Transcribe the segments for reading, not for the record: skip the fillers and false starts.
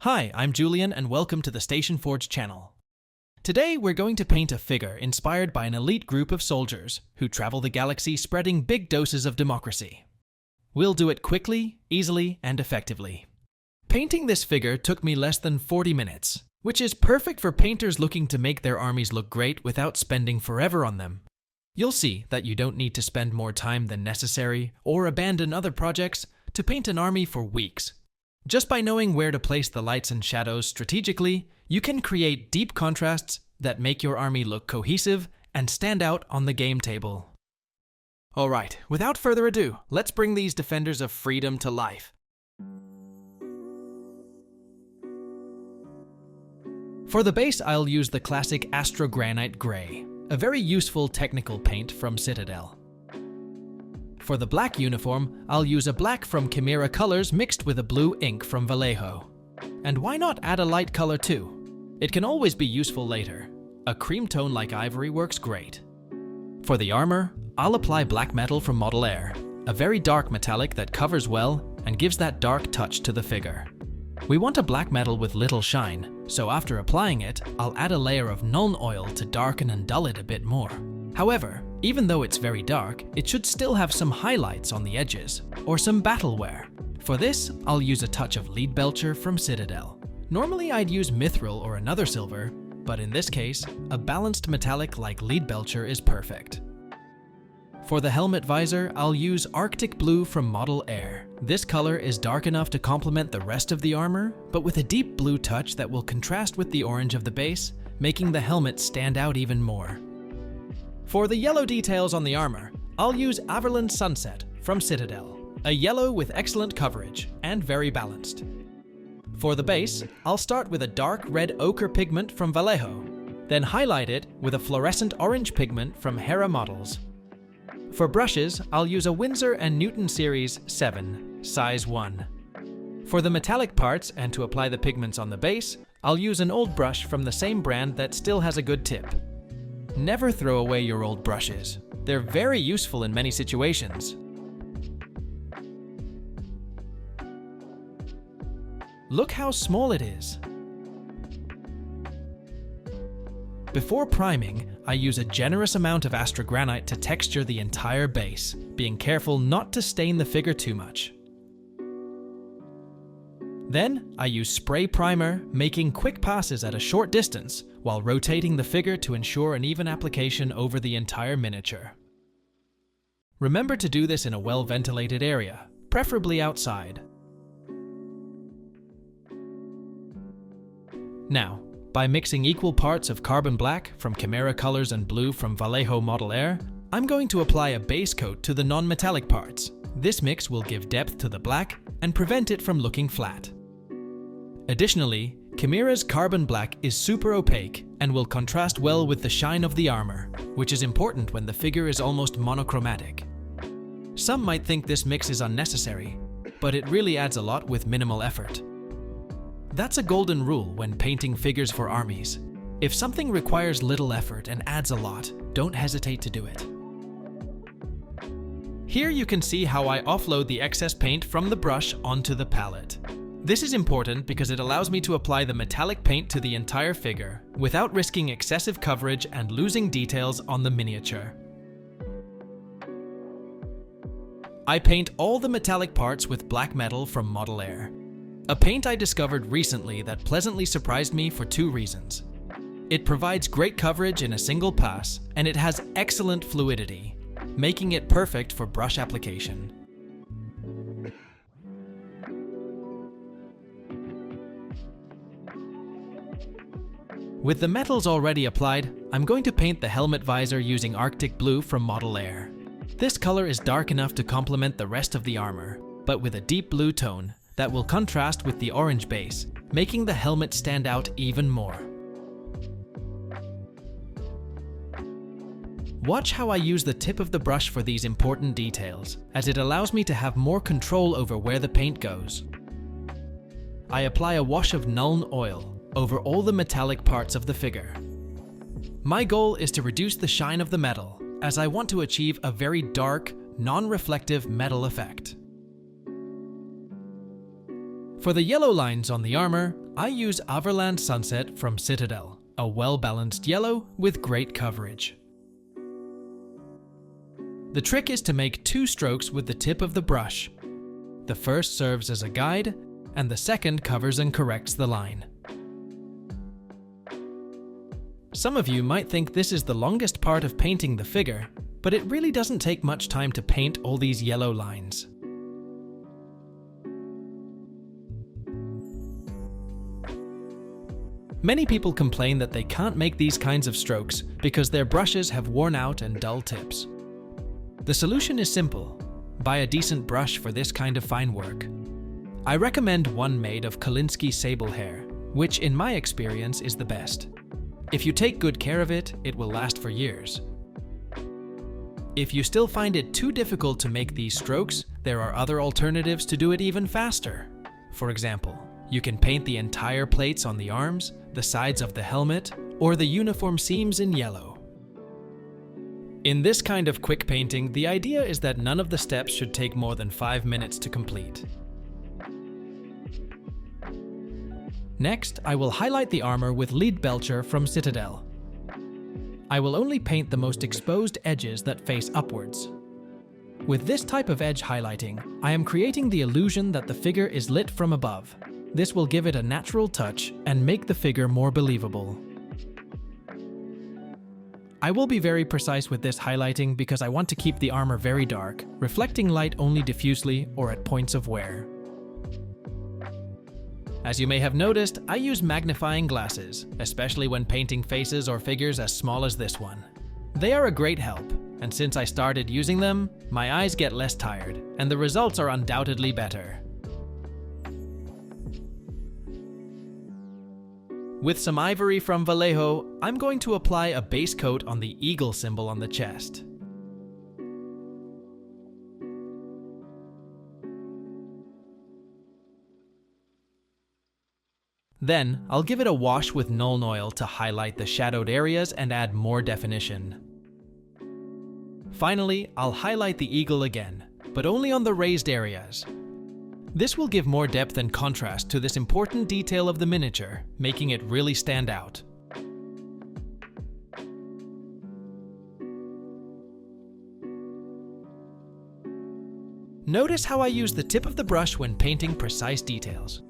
Hi, I'm Julian and welcome to the Station Forge channel. Today we're going to paint a figure inspired by an elite group of soldiers who travel the galaxy spreading big doses of democracy. We'll do it quickly, easily, and effectively. Painting this figure took me less than 40 minutes, which is perfect for painters looking to make their armies look great without spending forever on them. You'll see that you don't need to spend more time than necessary or abandon other projects to paint an army for weeks. Just by knowing where to place the lights and shadows strategically, you can create deep contrasts that make your army look cohesive and stand out on the game table. Alright, without further ado, let's bring these defenders of freedom to life. For the base, I'll use the classic Astrogranite Grey, a very useful technical paint from Citadel. For the black uniform, I'll use a black from Kimera colors mixed with a blue ink from Vallejo. And why not add a light color too? It can always be useful later. A cream tone like Ivory works great. For the armor, I'll apply black metal from Model Air, a very dark metallic that covers well and gives that dark touch to the figure. We want a black metal with little shine, so after applying it, I'll add a layer of Nuln Oil to darken and dull it a bit more. However, even though it's very dark, it should still have some highlights on the edges, or some battle wear. For this, I'll use a touch of Leadbelcher from Citadel. Normally I'd use Mithril or another silver, but in this case, a balanced metallic like Leadbelcher is perfect. For the helmet visor, I'll use Arctic Blue from Model Air. This color is dark enough to complement the rest of the armor, but with a deep blue touch that will contrast with the orange of the base, making the helmet stand out even more. For the yellow details on the armor, I'll use Averland Sunset from Citadel, a yellow with excellent coverage and very balanced. For the base, I'll start with a dark red ochre pigment from Vallejo, then highlight it with a fluorescent orange pigment from Hera models. For brushes, I'll use a Winsor and Newton Series 7, size 1. For the metallic parts and to apply the pigments on the base, I'll use an old brush from the same brand that still has a good tip. Never throw away your old brushes. They're very useful in many situations. Look how small it is. Before priming, I use a generous amount of Astrogranite to texture the entire base, being careful not to stain the figure too much. Then, I use spray primer, making quick passes at a short distance while rotating the figure to ensure an even application over the entire miniature. Remember to do this in a well-ventilated area, preferably outside. Now, by mixing equal parts of carbon black from Kimera colors and blue from Vallejo Model Air, I'm going to apply a base coat to the non-metallic parts. This mix will give depth to the black and prevent it from looking flat. Additionally, Kimera's carbon black is super opaque and will contrast well with the shine of the armor, which is important when the figure is almost monochromatic. Some might think this mix is unnecessary, but it really adds a lot with minimal effort. That's a golden rule when painting figures for armies. If something requires little effort and adds a lot, don't hesitate to do it. Here you can see how I offload the excess paint from the brush onto the palette. This is important because it allows me to apply the metallic paint to the entire figure without risking excessive coverage and losing details on the miniature. I paint all the metallic parts with black metal from Model Air, a paint I discovered recently that pleasantly surprised me for two reasons. It provides great coverage in a single pass, and it has excellent fluidity, making it perfect for brush application. With the metals already applied, I'm going to paint the helmet visor using Arctic Blue from Model Air. This color is dark enough to complement the rest of the armor, but with a deep blue tone that will contrast with the orange base, making the helmet stand out even more. Watch how I use the tip of the brush for these important details, as it allows me to have more control over where the paint goes. I apply a wash of Nuln Oil over all the metallic parts of the figure. My goal is to reduce the shine of the metal, as I want to achieve a very dark, non-reflective metal effect. For the yellow lines on the armor, I use Averland Sunset from Citadel, a well-balanced yellow with great coverage. The trick is to make 2 strokes with the tip of the brush. The first serves as a guide, and the second covers and corrects the line. Some of you might think this is the longest part of painting the figure, but it really doesn't take much time to paint all these yellow lines. Many people complain that they can't make these kinds of strokes because their brushes have worn out and dull tips. The solution is simple. Buy a decent brush for this kind of fine work. I recommend one made of Kolinsky sable hair, which in my experience is the best. If you take good care of it, it will last for years. If you still find it too difficult to make these strokes, there are other alternatives to do it even faster. For example, you can paint the entire plates on the arms, the sides of the helmet, or the uniform seams in yellow. In this kind of quick painting, the idea is that none of the steps should take more than 5 minutes to complete. Next, I will highlight the armor with Leadbelcher from Citadel. I will only paint the most exposed edges that face upwards. With this type of edge highlighting, I am creating the illusion that the figure is lit from above. This will give it a natural touch and make the figure more believable. I will be very precise with this highlighting because I want to keep the armor very dark, reflecting light only diffusely or at points of wear. As you may have noticed, I use magnifying glasses, especially when painting faces or figures as small as this one. They are a great help, and since I started using them, my eyes get less tired, and the results are undoubtedly better. With some ivory from Vallejo, I'm going to apply a base coat on the eagle symbol on the chest. Then, I'll give it a wash with Nuln Oil to highlight the shadowed areas and add more definition. Finally, I'll highlight the eagle again, but only on the raised areas. This will give more depth and contrast to this important detail of the miniature, making it really stand out. Notice how I use the tip of the brush when painting precise details.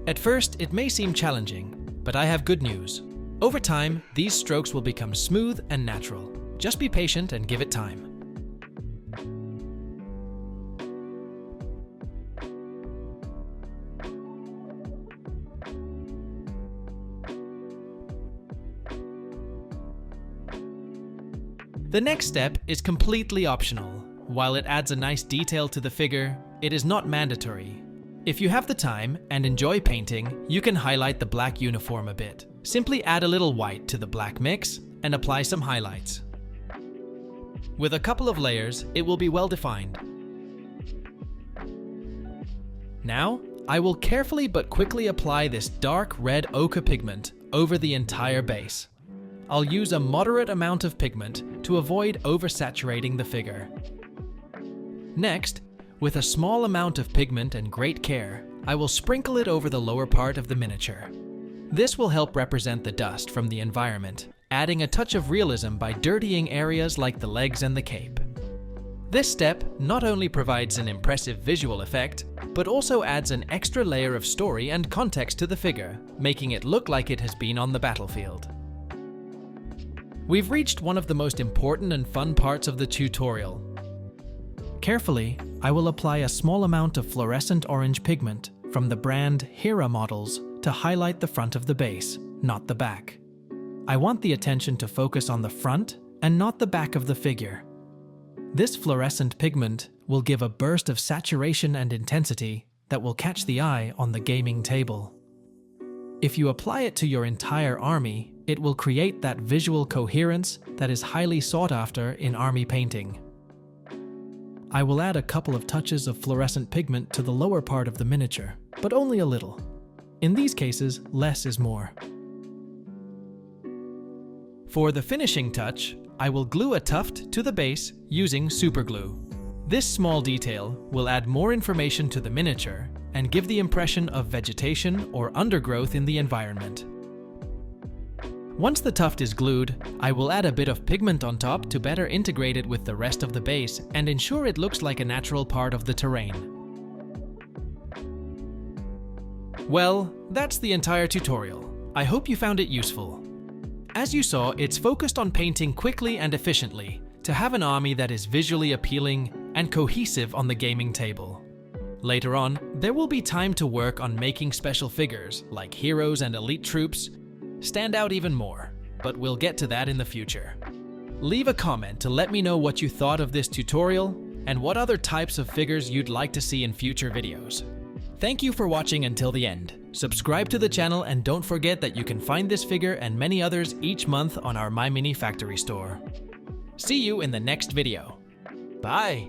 At first, it may seem challenging, but I have good news. Over time, these strokes will become smooth and natural. Just be patient and give it time. The next step is completely optional. While it adds a nice detail to the figure, it is not mandatory. If you have the time and enjoy painting, you can highlight the black uniform a bit. Simply add a little white to the black mix and apply some highlights. With a couple of layers, it will be well defined. Now, I will carefully but quickly apply this dark red ochre pigment over the entire base. I'll use a moderate amount of pigment to avoid oversaturating the figure. Next, with a small amount of pigment and great care, I will sprinkle it over the lower part of the miniature. This will help represent the dust from the environment, adding a touch of realism by dirtying areas like the legs and the cape. This step not only provides an impressive visual effect, but also adds an extra layer of story and context to the figure, making it look like it has been on the battlefield. We've reached one of the most important and fun parts of the tutorial. Carefully, I will apply a small amount of fluorescent orange pigment from the brand Hera models to highlight the front of the base, not the back. I want the attention to focus on the front and not the back of the figure. This fluorescent pigment will give a burst of saturation and intensity that will catch the eye on the gaming table. If you apply it to your entire army, it will create that visual coherence that is highly sought after in army painting. I will add a couple of touches of fluorescent pigment to the lower part of the miniature, but only a little. In these cases, less is more. For the finishing touch, I will glue a tuft to the base using superglue. This small detail will add more information to the miniature and give the impression of vegetation or undergrowth in the environment. Once the tuft is glued, I will add a bit of pigment on top to better integrate it with the rest of the base and ensure it looks like a natural part of the terrain. Well, that's the entire tutorial. I hope you found it useful. As you saw, it's focused on painting quickly and efficiently to have an army that is visually appealing and cohesive on the gaming table. Later on, there will be time to work on making special figures, like heroes and elite troops, stand out even more, but we'll get to that in the future. Leave a comment to let me know what you thought of this tutorial and what other types of figures you'd like to see in future videos. Thank you for watching until the end. Subscribe to the channel and don't forget that you can find this figure and many others each month on our My Mini Factory store. See you in the next video. Bye!